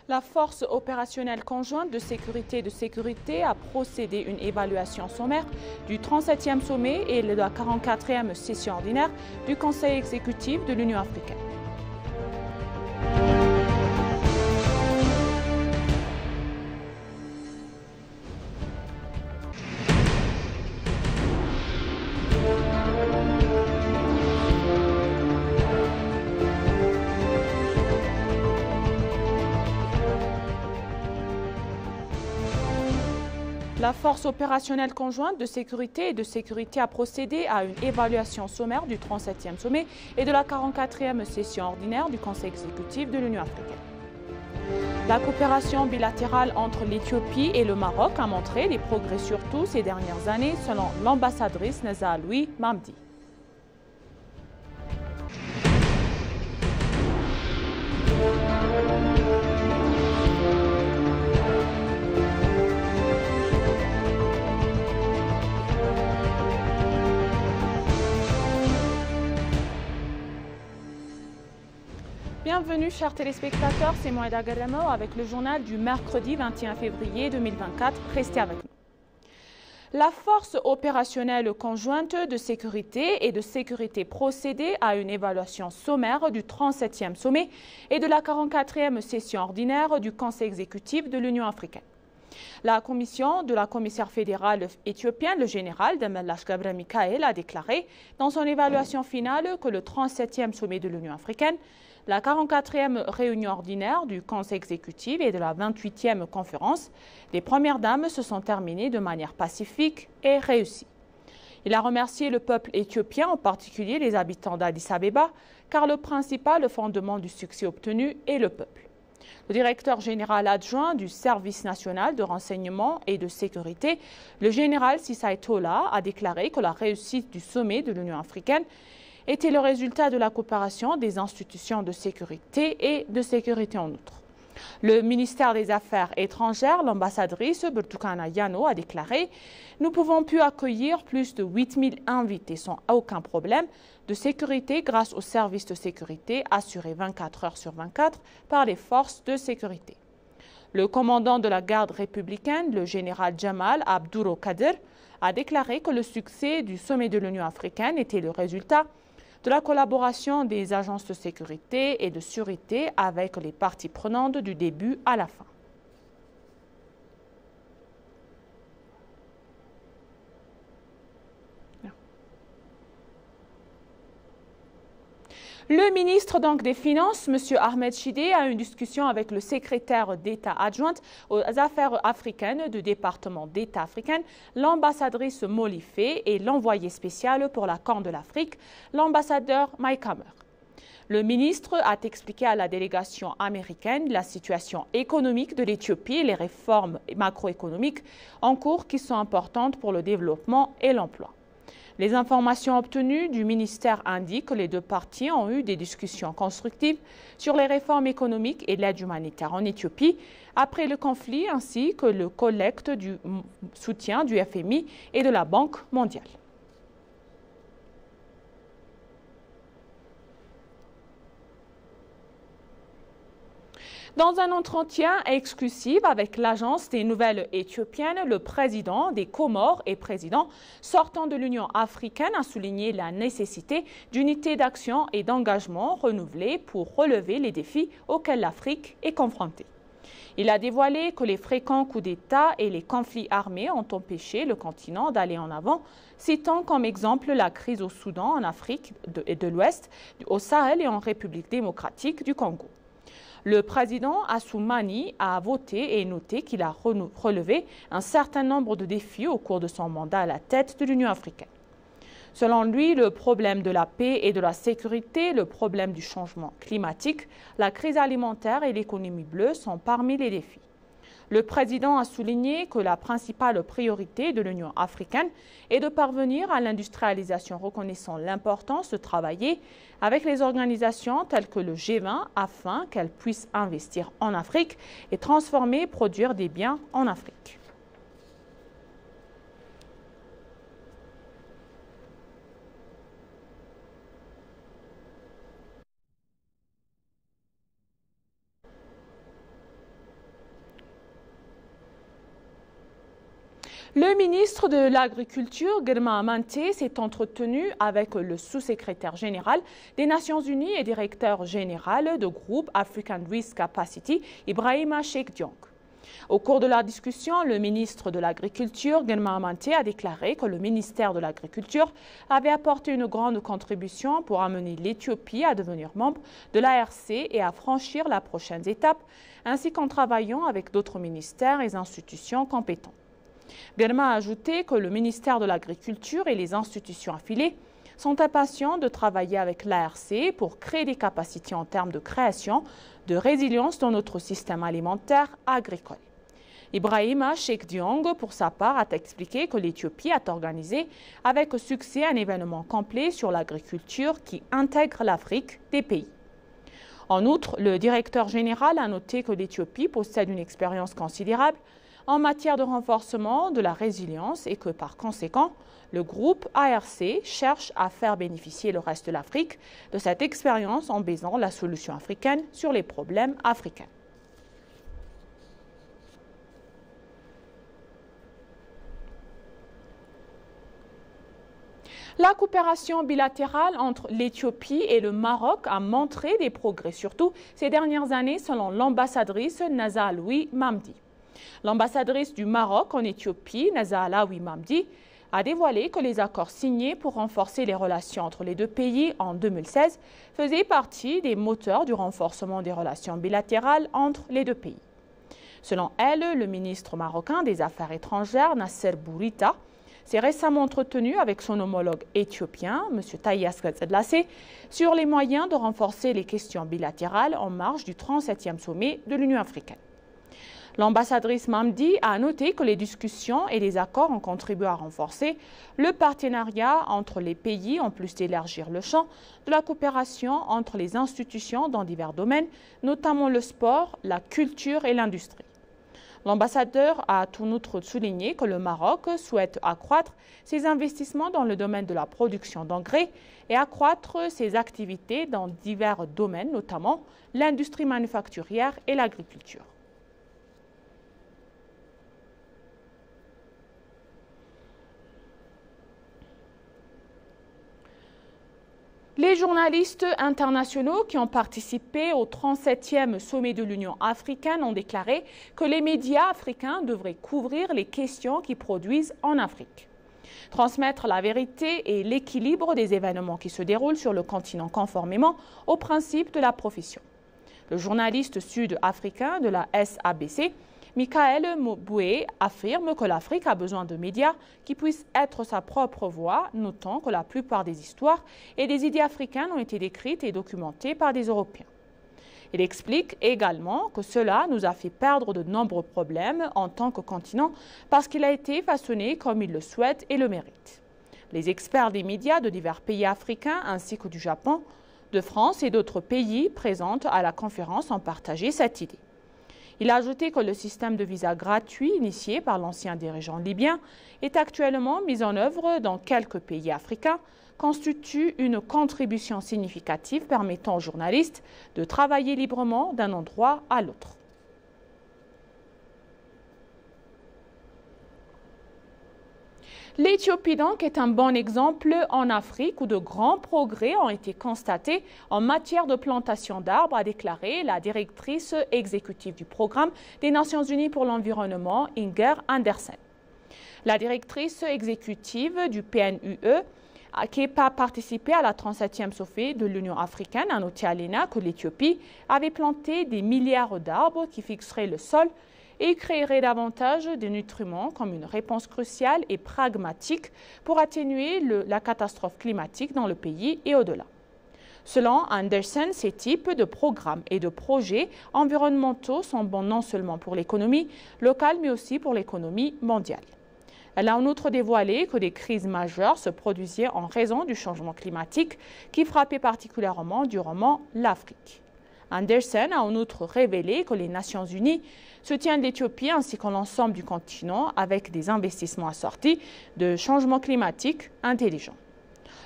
La force opérationnelle conjointe de sécurité a procédé à une évaluation sommaire du 37e sommet et de la 44e session ordinaire du Conseil exécutif de l'Union africaine. La force opérationnelle conjointe de sécurité a procédé à une évaluation sommaire du 37e sommet et de la 44e session ordinaire du Conseil exécutif de l'Union africaine. La coopération bilatérale entre l'Éthiopie et le Maroc a montré des progrès surtout ces dernières années, selon l'ambassadrice Neza Louis Mamdi. Bienvenue chers téléspectateurs, c'est Moïda Garamo avec le journal du mercredi 21 février 2024. Restez avec nous. La force opérationnelle conjointe de sécurité procédait à une évaluation sommaire du 37e sommet et de la 44e session ordinaire du Conseil exécutif de l'Union africaine. La commission de la commissaire fédérale éthiopienne, le général Demellash Gabre Mikael, a déclaré dans son évaluation finale que le 37e sommet de l'Union africaine, la 44e réunion ordinaire du Conseil exécutif et de la 28e conférence des Premières Dames se sont terminées de manière pacifique et réussie. Il a remercié le peuple éthiopien, en particulier les habitants d'Addis Abeba, car le principal fondement du succès obtenu est le peuple. Le directeur général adjoint du Service national de renseignement et de sécurité, le général Sisai Tola, a déclaré que la réussite du sommet de l'Union africaine était le résultat de la coopération des institutions de sécurité et de sécurité en outre. Le ministère des Affaires étrangères, l'ambassadrice Burtukana Yano, a déclaré « Nous pouvons plus accueillir plus de 8000 invités sans aucun problème de sécurité grâce aux services de sécurité assurés 24 heures sur 24 par les forces de sécurité. » Le commandant de la garde républicaine, le général Jamal Abdouro Kader, a déclaré que le succès du sommet de l'Union africaine était le résultat de la collaboration des agences de sécurité et de sûreté avec les parties prenantes du début à la fin. Le ministre des Finances, M. Ahmed Shidé, a eu une discussion avec le secrétaire d'État adjointe aux affaires africaines du département d'État africain, l'ambassadrice Molifé et l'envoyé spécial pour la Corne de l'Afrique, l'ambassadeur Mike Hammer. Le ministre a expliqué à la délégation américaine la situation économique de l'Éthiopie et les réformes macroéconomiques en cours qui sont importantes pour le développement et l'emploi. Les informations obtenues du ministère indiquent que les deux parties ont eu des discussions constructives sur les réformes économiques et l'aide humanitaire en Éthiopie après le conflit ainsi que le collecte du soutien du FMI et de la Banque mondiale. Dans un entretien exclusif avec l'agence des nouvelles éthiopiennes, le président des Comores et président sortant de l'Union africaine a souligné la nécessité d'unité d'action et d'engagement renouvelés pour relever les défis auxquels l'Afrique est confrontée. Il a dévoilé que les fréquents coups d'État et les conflits armés ont empêché le continent d'aller en avant, citant comme exemple la crise au Soudan, en Afrique de l'Ouest, au Sahel et en République démocratique du Congo. Le président Assoumani a voté et noté qu'il a relevé un certain nombre de défis au cours de son mandat à la tête de l'Union africaine. Selon lui, le problème de la paix et de la sécurité, le problème du changement climatique, la crise alimentaire et l'économie bleue sont parmi les défis. Le président a souligné que la principale priorité de l'Union africaine est de parvenir à l'industrialisation, reconnaissant l'importance de travailler avec les organisations telles que le G20 afin qu'elles puissent investir en Afrique et transformer et produire des biens en Afrique. Le ministre de l'Agriculture, Girma Amanté, s'est entretenu avec le sous-secrétaire général des Nations Unies et directeur général de groupe African Risk Capacity, Ibrahima Cheikh Diong. Au cours de la discussion, le ministre de l'Agriculture, Girma Amanté, a déclaré que le ministère de l'Agriculture avait apporté une grande contribution pour amener l'Éthiopie à devenir membre de l'ARC et à franchir la prochaine étape, ainsi qu'en travaillant avec d'autres ministères et institutions compétents. Girma a ajouté que le ministère de l'Agriculture et les institutions affiliées sont impatients de travailler avec l'ARC pour créer des capacités en termes de création de résilience dans notre système alimentaire agricole. Ibrahima Cheikh Diong, pour sa part, a expliqué que l'Éthiopie a organisé avec succès un événement complet sur l'agriculture qui intègre l'Afrique des pays. En outre, le directeur général a noté que l'Éthiopie possède une expérience considérable en matière de renforcement de la résilience et que, par conséquent, le groupe ARC cherche à faire bénéficier le reste de l'Afrique de cette expérience en basant la solution africaine sur les problèmes africains. La coopération bilatérale entre l'Éthiopie et le Maroc a montré des progrès, surtout ces dernières années, selon l'ambassadrice Naza Alaoui Mamdi. L'ambassadrice du Maroc en Éthiopie, Naza Alaoui Mamdi, a dévoilé que les accords signés pour renforcer les relations entre les deux pays en 2016 faisaient partie des moteurs du renforcement des relations bilatérales entre les deux pays. Selon elle, le ministre marocain des Affaires étrangères, Nasser Bourita, s'est récemment entretenu avec son homologue éthiopien, M. Taïas Gatsedlassé, sur les moyens de renforcer les questions bilatérales en marge du 37e sommet de l'Union africaine. L'ambassadrice Mamdi a noté que les discussions et les accords ont contribué à renforcer le partenariat entre les pays, en plus d'élargir le champ de la coopération entre les institutions dans divers domaines, notamment le sport, la culture et l'industrie. L'ambassadeur a tout outre souligné que le Maroc souhaite accroître ses investissements dans le domaine de la production d'engrais et accroître ses activités dans divers domaines, notamment l'industrie manufacturière et l'agriculture. Les journalistes internationaux qui ont participé au 37e sommet de l'Union africaine ont déclaré que les médias africains devraient couvrir les questions qui produisent en Afrique. Transmettre la vérité et l'équilibre des événements qui se déroulent sur le continent conformément aux principes de la profession. Le journaliste sud-africain de la SABC, Michael Moboué, affirme que l'Afrique a besoin de médias qui puissent être sa propre voix, notant que la plupart des histoires et des idées africaines ont été décrites et documentées par des Européens. Il explique également que cela nous a fait perdre de nombreux problèmes en tant que continent parce qu'il a été façonné comme il le souhaite et le mérite. Les experts des médias de divers pays africains ainsi que du Japon, de France et d'autres pays présents à la conférence ont partagé cette idée. Il a ajouté que le système de visa gratuit initié par l'ancien dirigeant libyen est actuellement mis en œuvre dans quelques pays africains, constitue une contribution significative permettant aux journalistes de travailler librement d'un endroit à l'autre. L'Éthiopie donc est un bon exemple en Afrique où de grands progrès ont été constatés en matière de plantation d'arbres, a déclaré la directrice exécutive du programme des Nations Unies pour l'environnement, Inger Andersen. La directrice exécutive du PNUE, qui n'a pas participé à la 37e sommet de l'Union africaine, a noté à l'ENA que l'Éthiopie avait planté des milliards d'arbres qui fixeraient le sol et créerait davantage de nutriments comme une réponse cruciale et pragmatique pour atténuer la catastrophe climatique dans le pays et au-delà. Selon Andersen, ces types de programmes et de projets environnementaux sont bons non seulement pour l'économie locale mais aussi pour l'économie mondiale. Elle a en outre dévoilé que des crises majeures se produisaient en raison du changement climatique qui frappait particulièrement durement l'Afrique. Andersen a en outre révélé que les Nations Unies soutiennent l'Éthiopie ainsi que l'ensemble du continent avec des investissements assortis de changements climatiques intelligents.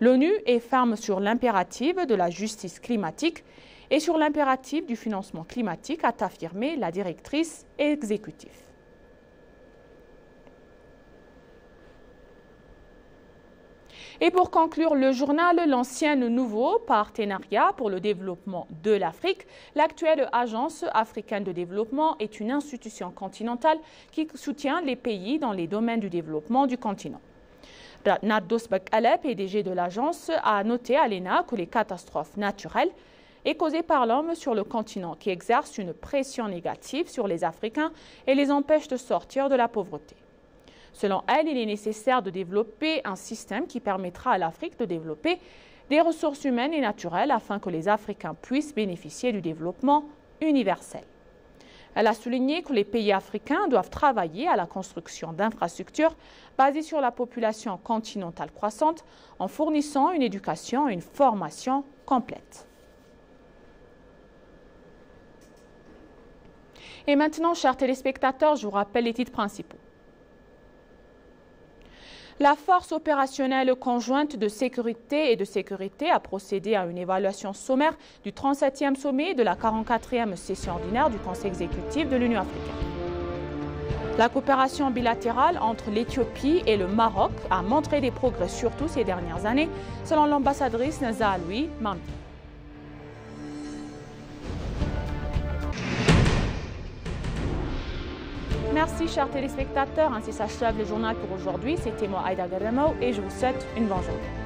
L'ONU est ferme sur l'impératif de la justice climatique et sur l'impératif du financement climatique, a affirmé la directrice exécutive. Et pour conclure le journal, l'ancien nouveau partenariat pour le développement de l'Afrique, l'actuelle Agence africaine de développement est une institution continentale qui soutient les pays dans les domaines du développement du continent. Nardos Bakalep, PDG de l'agence, a noté à l'ENA que les catastrophes naturelles est causée par l'homme sur le continent qui exerce une pression négative sur les Africains et les empêche de sortir de la pauvreté. Selon elle, il est nécessaire de développer un système qui permettra à l'Afrique de développer des ressources humaines et naturelles afin que les Africains puissent bénéficier du développement universel. Elle a souligné que les pays africains doivent travailler à la construction d'infrastructures basées sur la population continentale croissante en fournissant une éducation et une formation complète. Et maintenant, chers téléspectateurs, je vous rappelle les titres principaux. La force opérationnelle conjointe de sécurité a procédé à une évaluation sommaire du 37e sommet de la 44e session ordinaire du Conseil exécutif de l'Union africaine. La coopération bilatérale entre l'Éthiopie et le Maroc a montré des progrès surtout ces dernières années, selon l'ambassadrice Zahaloui Mamdi. Merci chers téléspectateurs, ainsi s'achève le journal pour aujourd'hui. C'était moi Aïda Garamo et je vous souhaite une bonne journée.